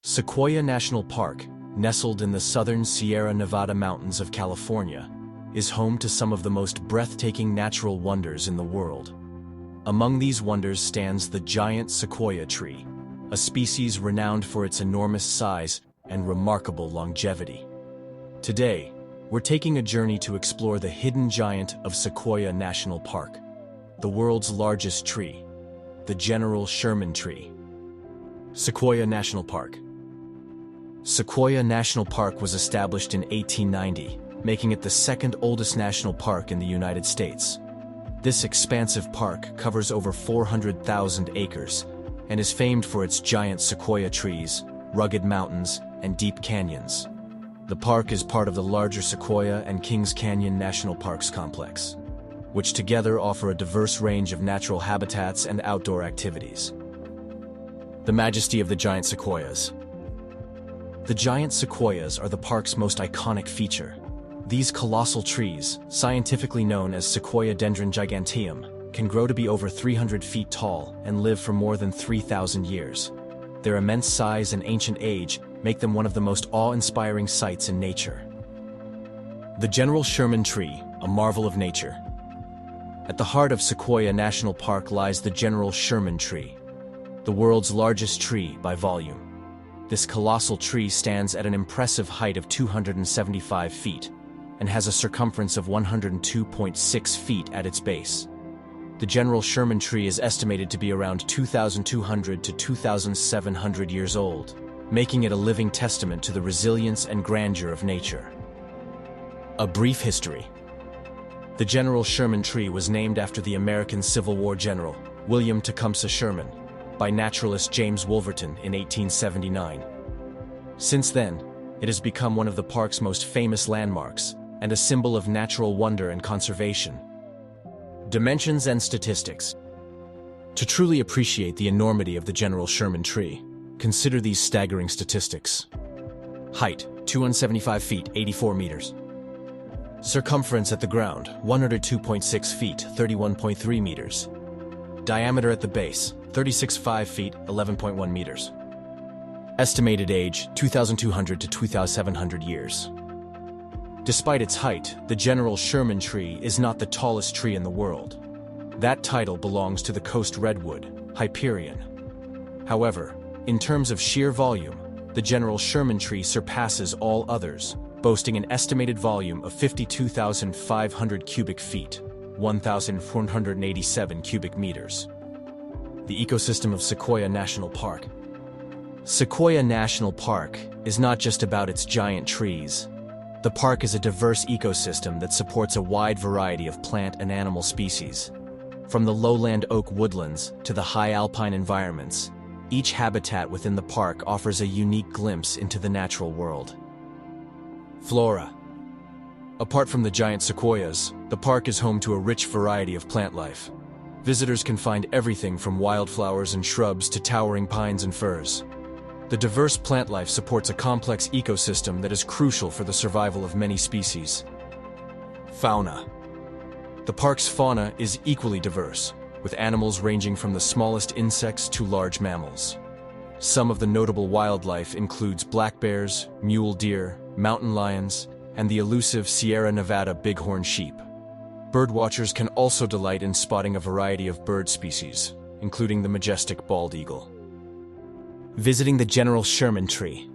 Sequoia National Park, nestled in the southern Sierra Nevada mountains of California, is home to some of the most breathtaking natural wonders in the world. Among these wonders stands the giant sequoia tree, a species renowned for its enormous size and remarkable longevity. Today, we're taking a journey to explore the hidden giant of Sequoia National Park, the world's largest tree, the General Sherman Tree. Sequoia National Park. Sequoia National Park was established in 1890, making it the second oldest national park in the United States. This expansive park covers over 400,000 acres and is famed for its giant sequoia trees, rugged mountains, and deep canyons. The park is part of the larger Sequoia and Kings Canyon National Parks complex, which together offer a diverse range of natural habitats and outdoor activities. The majesty of the giant sequoias. The giant sequoias are the park's most iconic feature. These colossal trees, scientifically known as Sequoia dendron giganteum, can grow to be over 300 feet tall and live for more than 3,000 years. Their immense size and ancient age make them one of the most awe-inspiring sights in nature. The General Sherman Tree, a marvel of nature. At the heart of Sequoia National Park lies the General Sherman Tree, the world's largest tree by volume. This colossal tree stands at an impressive height of 275 feet and has a circumference of 102.6 feet at its base. The General Sherman Tree is estimated to be around 2,200 to 2,700 years old, making it a living testament to the resilience and grandeur of nature. A brief history. The General Sherman Tree was named after the American Civil War general, William Tecumseh Sherman, by naturalist James Wolverton in 1879. Since then, it has become one of the park's most famous landmarks and a symbol of natural wonder and conservation. Dimensions and statistics. To truly appreciate the enormity of the General Sherman Tree, consider these staggering statistics. Height, 275 feet, 84 meters. Circumference at the ground, 102.6 feet, 31.3 meters. Diameter at the base, 36.5 feet, 11.1 meters. Estimated age, 2,200 to 2,700 years. Despite its height, the General Sherman Tree is not the tallest tree in the world. That title belongs to the coast redwood, Hyperion. However, in terms of sheer volume, the General Sherman Tree surpasses all others, boasting an estimated volume of 52,500 cubic feet, 1,487 cubic meters. The ecosystem of Sequoia National Park. Sequoia National Park is not just about its giant trees. The park is a diverse ecosystem that supports a wide variety of plant and animal species. From the lowland oak woodlands to the high alpine environments, each habitat within the park offers a unique glimpse into the natural world. Flora. Apart from the giant sequoias, the park is home to a rich variety of plant life. Visitors can find everything from wildflowers and shrubs to towering pines and firs. The diverse plant life supports a complex ecosystem that is crucial for the survival of many species. Fauna. The park's fauna is equally diverse, with animals ranging from the smallest insects to large mammals. Some of the notable wildlife includes black bears, mule deer, mountain lions, and the elusive Sierra Nevada bighorn sheep. Birdwatchers can also delight in spotting a variety of bird species, including the majestic bald eagle. Visiting the General Sherman Tree.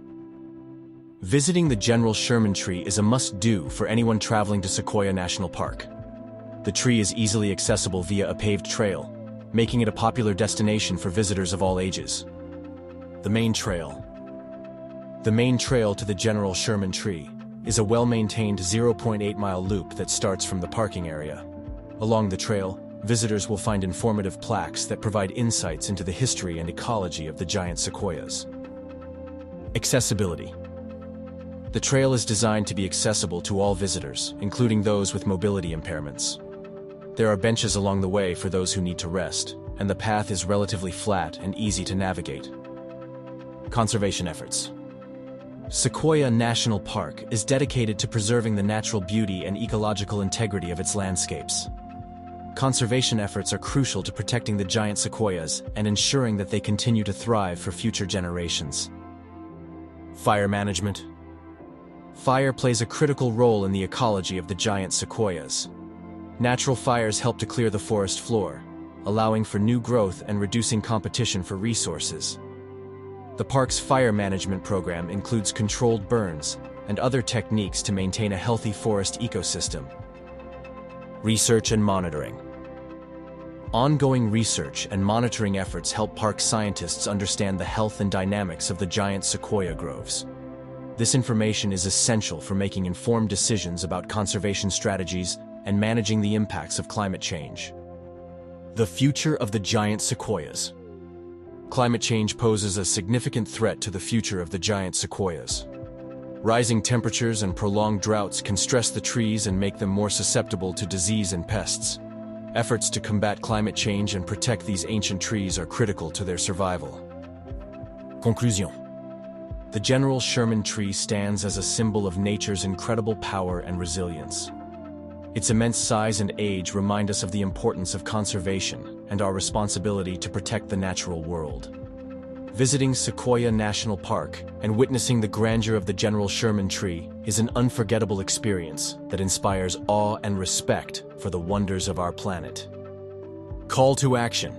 Visiting the General Sherman Tree is a must-do for anyone traveling to Sequoia National Park. The tree is easily accessible via a paved trail, making it a popular destination for visitors of all ages. The main trail. The main trail to the General Sherman Tree is a well-maintained 0.8-mile loop that starts from the parking area. Along the trail, visitors will find informative plaques that provide insights into the history and ecology of the giant sequoias. Accessibility. The trail is designed to be accessible to all visitors, including those with mobility impairments. There are benches along the way for those who need to rest, and the path is relatively flat and easy to navigate. Conservation efforts. Sequoia National Park is dedicated to preserving the natural beauty and ecological integrity of its landscapes. Conservation efforts are crucial to protecting the giant sequoias and ensuring that they continue to thrive for future generations. Fire management. Fire plays a critical role in the ecology of the giant sequoias. Natural fires help to clear the forest floor, allowing for new growth and reducing competition for resources. The park's fire management program includes controlled burns and other techniques to maintain a healthy forest ecosystem. Research and monitoring. Ongoing research and monitoring efforts help park scientists understand the health and dynamics of the giant sequoia groves. This information is essential for making informed decisions about conservation strategies and managing the impacts of climate change. The future of the giant sequoias. Climate change poses a significant threat to the future of the giant sequoias. Rising temperatures and prolonged droughts can stress the trees and make them more susceptible to disease and pests. Efforts to combat climate change and protect these ancient trees are critical to their survival. Conclusion. The General Sherman Tree stands as a symbol of nature's incredible power and resilience. Its immense size and age remind us of the importance of conservation and our responsibility to protect the natural world. Visiting Sequoia National Park and witnessing the grandeur of the General Sherman Tree is an unforgettable experience that inspires awe and respect for the wonders of our planet. Call to action.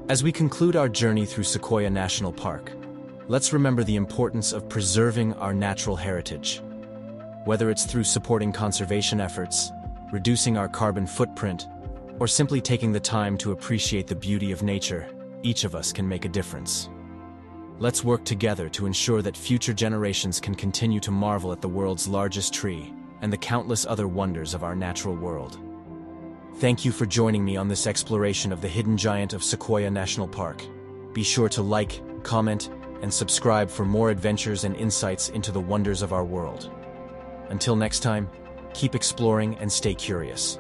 As we conclude our journey through Sequoia National Park, let's remember the importance of preserving our natural heritage. Whether it's through supporting conservation efforts, reducing our carbon footprint, or simply taking the time to appreciate the beauty of nature, each of us can make a difference. Let's work together to ensure that future generations can continue to marvel at the world's largest tree and the countless other wonders of our natural world. Thank you for joining me on this exploration of the hidden giant of Sequoia National Park. Be sure to like, comment, and subscribe for more adventures and insights into the wonders of our world. Until next time, keep exploring and stay curious.